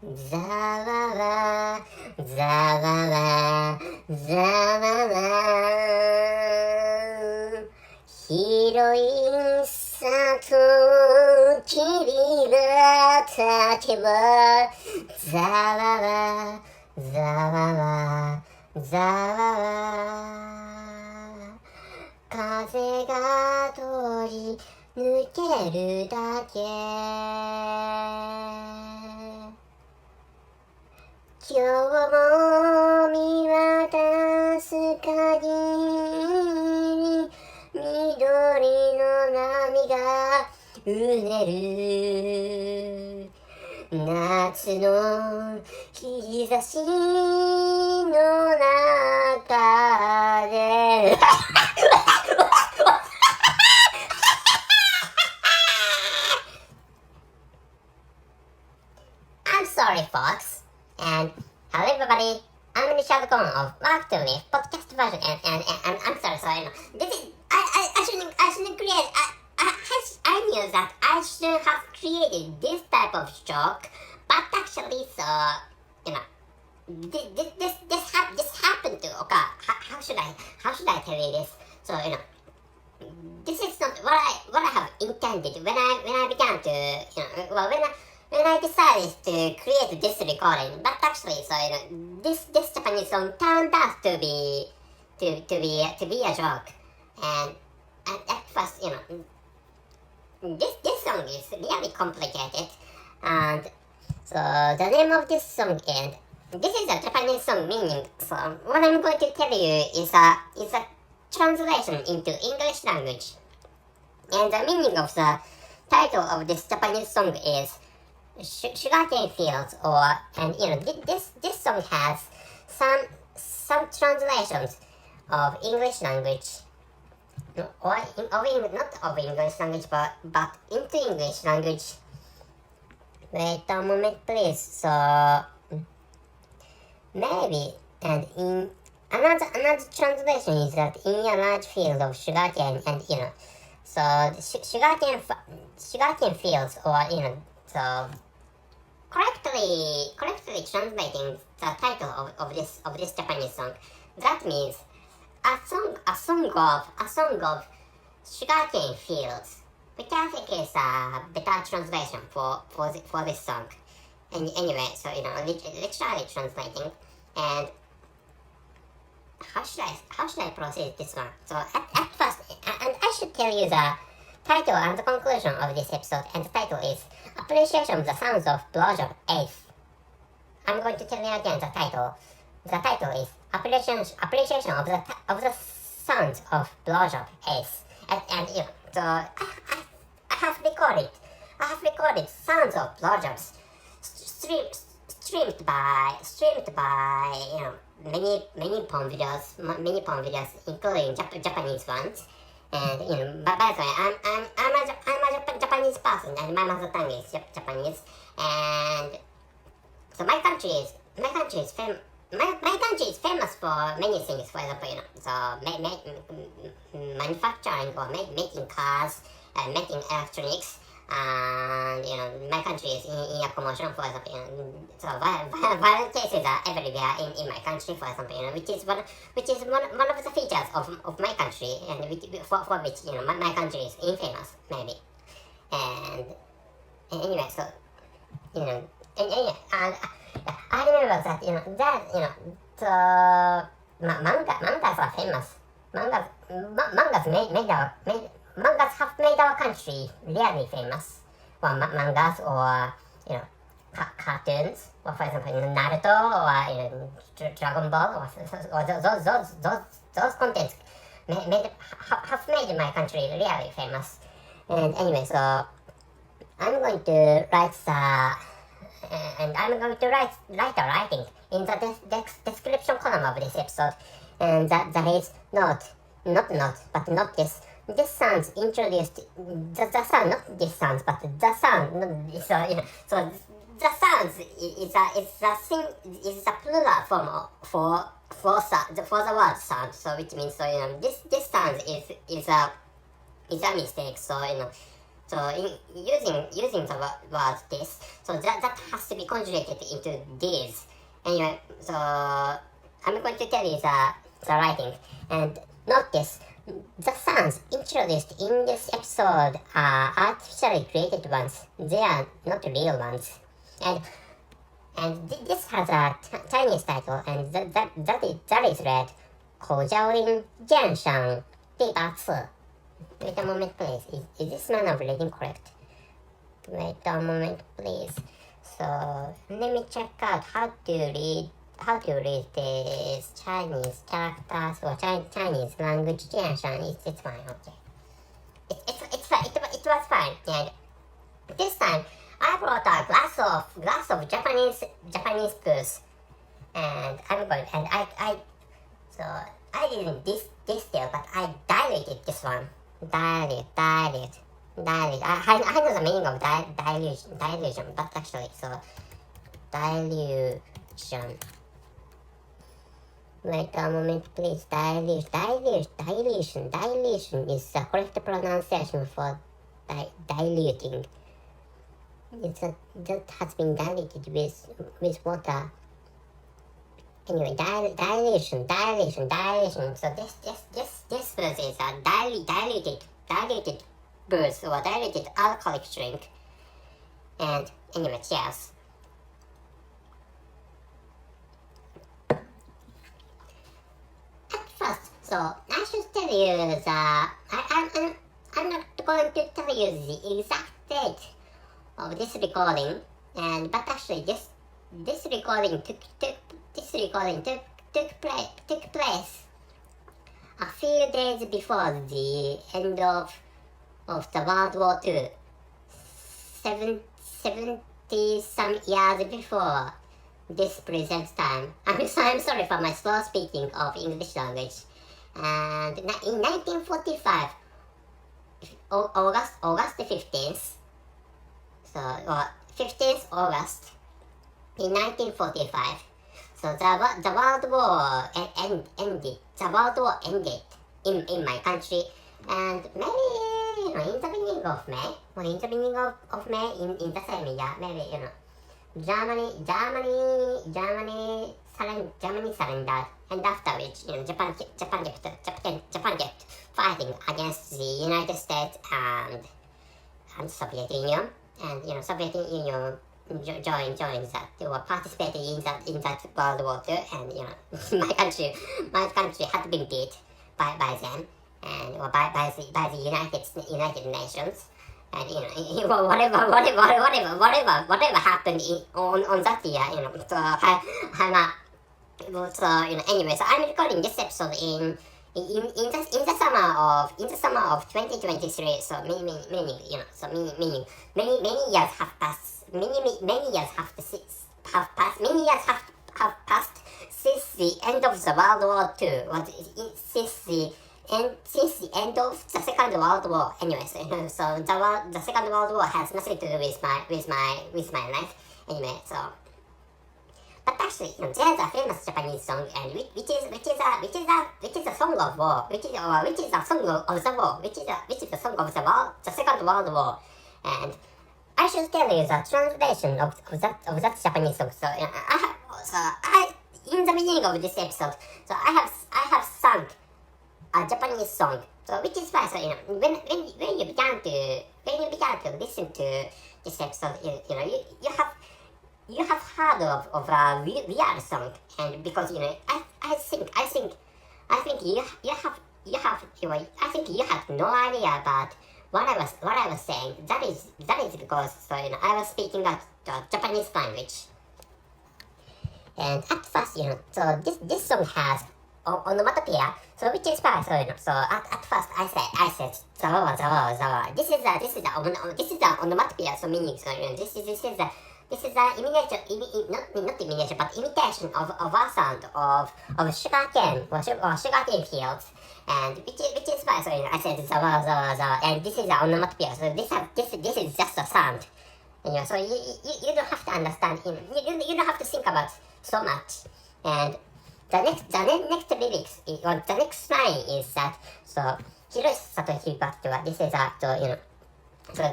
ざわわざわわざわわヒロインさと君が立てばざわわざわわざわわ風が通り抜けるだけ今日も見渡す限り緑の波がうねる夏の日差しの中でI'm sorry, folks. And hello, everybody. I'm in the shadow corner of Actively podcast version, and I'm sorry. So this is I shouldn't create. I knew that I should have created this type of joke, but actually, so this happened to. Okay, how should I tell you this? So this is not what I have intended when I began to when I decided to create this recording. But actually, so this Japanese song turned out to be a joke, and at first this song is really complicated, and so the name of this song is this is a Japanese song meaning. So what I'm going to tell you is a translation into English language, and the meaning of the title of this Japanese song is Sugarcane Fields, and this song has some translations of English language, not of English language, but into English language. Wait a moment, please. So maybe, and in another translation is that in a large field of sugarcane, and so sugarcane fields, so correctly translating the title of this Japanese song, that means a song of sugarcane fields, which I think is a better translation for this song. And anyway, so literally translating, and how should I proceed this one? So at first, and I should tell you the title and the conclusion of this episode, and the title is Appreciation of the Sounds of Blowjob 8th. I'm going to tell you again the title. The title is Appreciation of the Sounds of Blowjob 8th. And so I have recorded sounds of blowjobs streamed by many porn videos, including Japanese ones. And by the way, I'm a Japanese person, and my mother tongue is Japanese. And so my country is famous for many things. For example, manufacturing or making cars, making electronics. And my country is in a commotion, for example. So violent cases are everywhere in my country, for example. Which is one of the features of my country, and for which my country is infamous, maybe. And anyway, so and I remember that the mangas are famous. Mangas have made our country really famous. Well, mangas or cartoons, or for example Naruto or Dragon Ball, or those contents have made my country really famous. And anyway, so I'm going to write a writing in the description column of this episode, and that is not this. This sounds introduced. The sound, not this sounds, but the sound. So the sounds is a plural form for the word sound. So which means this sound is a mistake. So So using the word this, so that has to be conjugated into these. Anyway, so I'm going to tell you the writing, and notice the sounds introduced in this episode are artificially created ones. They are not real ones. And this has a Chinese title, and that is read 口交音鉴赏第八次. Wait a moment, please. Is this manner of reading correct? Wait a moment, please. So let me check out how to read this Chinese characters or Chinese language. 鉴赏 it's fine. Okay. It was fine. And this time I brought a glass of Japanese booze, and I'm going and I didn't distill, but I diluted this one. Dilute. I know the meaning of dilution, but actually, so dilution. Wait a moment, please. Dilution is the correct pronunciation for diluting. That has been diluted with water. Anyway, dilution. So this booze is a diluted booze or diluted alcoholic drink. And anyway, cheers. At first, so I should tell you that I'm not going to tell you the exact date of this recording, but actually this recording took place a few days before the end of the World War II, 70 some years before this present time. I'm sorry for my slow speaking of English language. And in 1945, August 15th, so 15th August in 1945. So the World War ended. The World War ended in my country, and maybe in the beginning of May, or in the beginning of May in the same year, maybe Germany surrendered, and after which Japan kept fighting against the United States and Soviet Union, and Soviet Union joined that, or participated in that World War II, and my country had been beat by them, and or by the United Nations, and whatever happened on that year, so anyway, so I'm recording this episode in the summer of 2023. So meaning many years have passed. Many years have passed since the end of the World War II. Since the end of the Second World War. Anyway, so the Second World War has nothing to do with my life. Anyway, so. But actually, there's a famous Japanese song, and which is a song of war, which is a song of the war, which is a song of the Second World War, and I should tell you the translation of that Japanese song. So I in the beginning of this episode, so I have sung a Japanese song. So which is why, so when you began to listen to this episode, you have heard of a real song, and because I think you have no idea about what I was saying. That is because I was speaking the Japanese language, and at first so this song has onomatopoeia, so which is why so at first I said zawa. This is the onomatopoeia, so meaning this is an imitation of a sound of sugarcane or sugarcane fields, and which is why I said zawa, and this is the onomatopoeia. So this is just a sound, so you don't have to understand, you don't have to think about so much. And the next lyrics or the next line is that, so Hiroshi Satoshi Bakuwa, this is So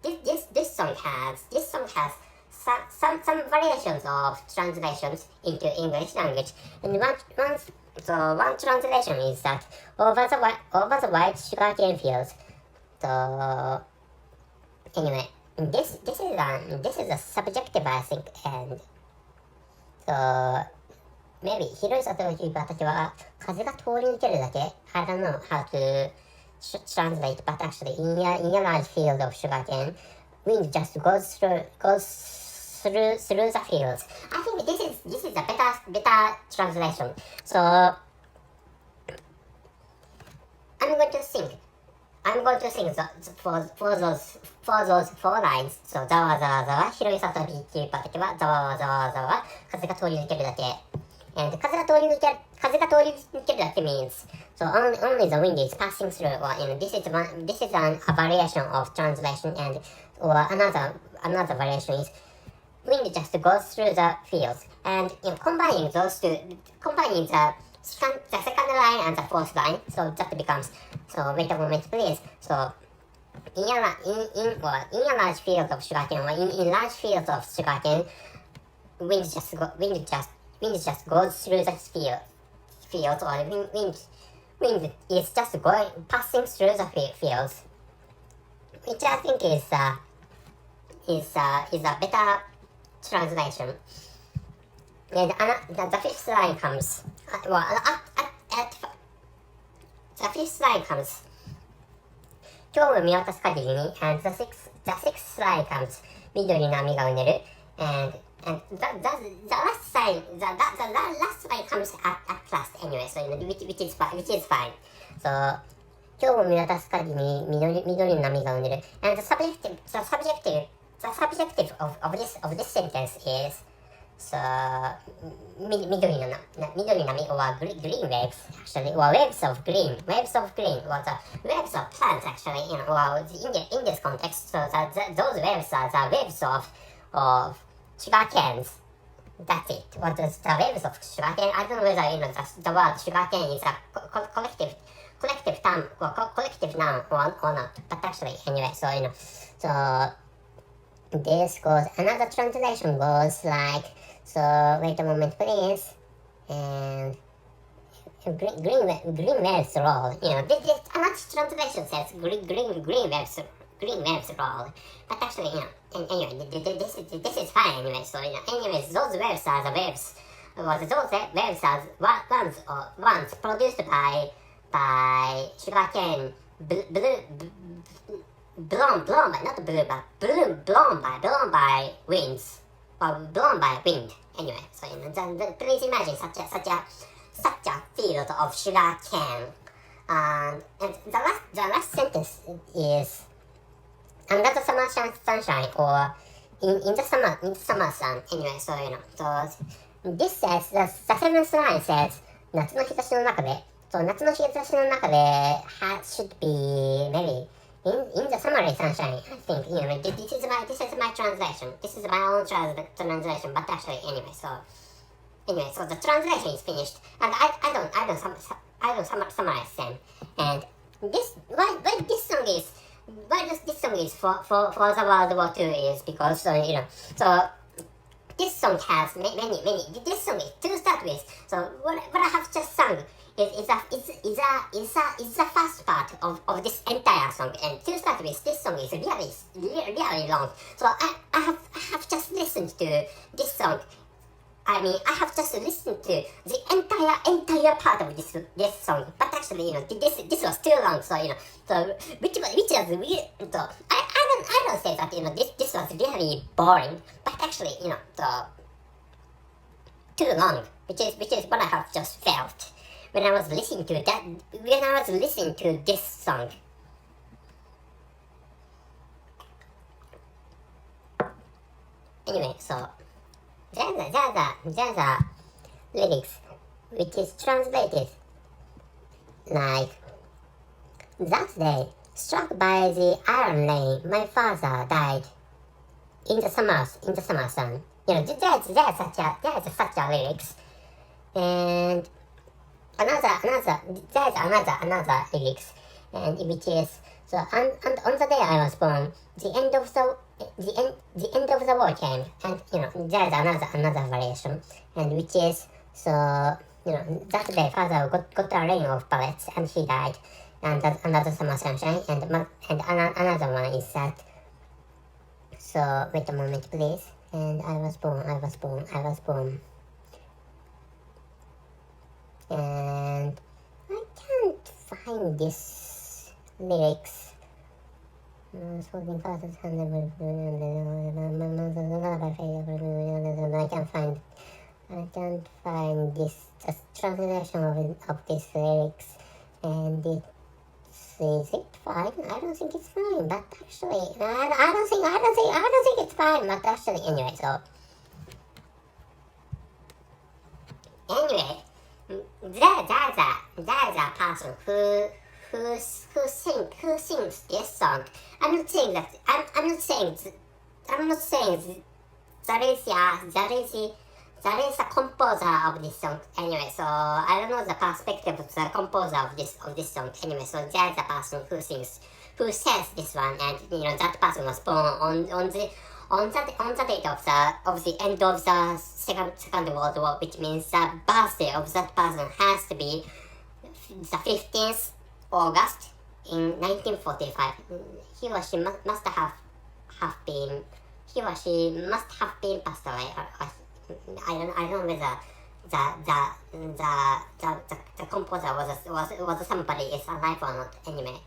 this song has some variations of translations into English language, and one translation is that over the white sugarcane fields. So anyway, this is a subjective, I think, and so maybe 広い里を聞いた時は風が通り抜けるだけ I don't know how to translate, but actually in a large field of sugarcane, wind just goes through the fields. I think this is a better translation. So I'm going to sing for those four lines. So ざわざわざわ広い里を聞いた時はざわざわざわ風が通り抜けるだけ。And 風が通り抜けるだけ means so only the wind is passing through, or this is a variation of translation, and or another variation is wind just goes through the fields, and combining the second line and the fourth line, so that becomes, so wait a moment please, so in a large field of sugarcane, or in large fields of sugarcane, wind just goes through the fields, or wind is just passing through the fields, which I think is a better translation. And the fifth line comes. The fifth line comes. 今日を見渡す限りに and the sixth line comes. 緑の波がうねる and the last line comes at last anyway, so which is fine. So 今日を見渡す限りに緑の波がうねる and the subjective of this sentence is so 緑の波 or green waves actually, or waves of green, or the waves of plants actually, or in this context, so those waves are the waves of sugar canes. That's it. What is the waves of sugarcane? I don't know whether the word sugarcane is a collective term or collective noun or not. But actually, anyway, so this goes. Another translation goes like, so wait a moment, please. And green waves roll. This another translation says green waves roll. But actually, anyway, this is fine anyway. So, anyways, those waves are the waves. Those waves are ones produced by sugarcane, blown by winds, or blown by wind. Anyway, so please imagine such a field of sugarcane. And the last sentence is under the summer sunshine, or in the summer sun. Anyway, so this says, the seventh line says 夏の日差しの中で、so 夏の日差しの中で should be maybe in the summery sunshine. I think this is my translation. This is my own translation. But actually, anyway, so the translation is finished, and I don't summarize them. And why this song is for the World War II is because so this song has many. This song is to start with. So what I have just sung is the first part of this entire song, and to start with, this song is really long. So I have just listened to this song. I have just listened to the entire part of this song, but actually, this was too long. So which was weird. So I don't say that this was really boring, but actually, too long, which is what I have just felt when I was listening to this song. Anyway, so there's a lyrics which is translated like, that day, struck by the iron rain, my father died in the summer sun. There's such a lyrics. And there's another lyrics, and which is, So and on the day I was born, the end of the war came, and there's another variation, and which is so that day father got a rain of bullets and he died, and that's another summer sunshine, and another one is that. So wait a moment, please. And I was born, and I can't find this lyrics. I can't find this translation of this lyrics, and is it fine? I don't think it's fine, but actually, I don't think it's fine, but actually, anyway, so. Anyway, there's a person who sings this song. I'm not saying there is a composer of this song. Anyway, so I don't know the perspective of the composer of this song. Anyway, so there's a person who says this one, and that person was born on the date of the end of the second World War, which means the birthday of that person has to be the 15th August in 1945. He or she must have been passed away. I don't know whether the composer was somebody is alive or not. Anyway.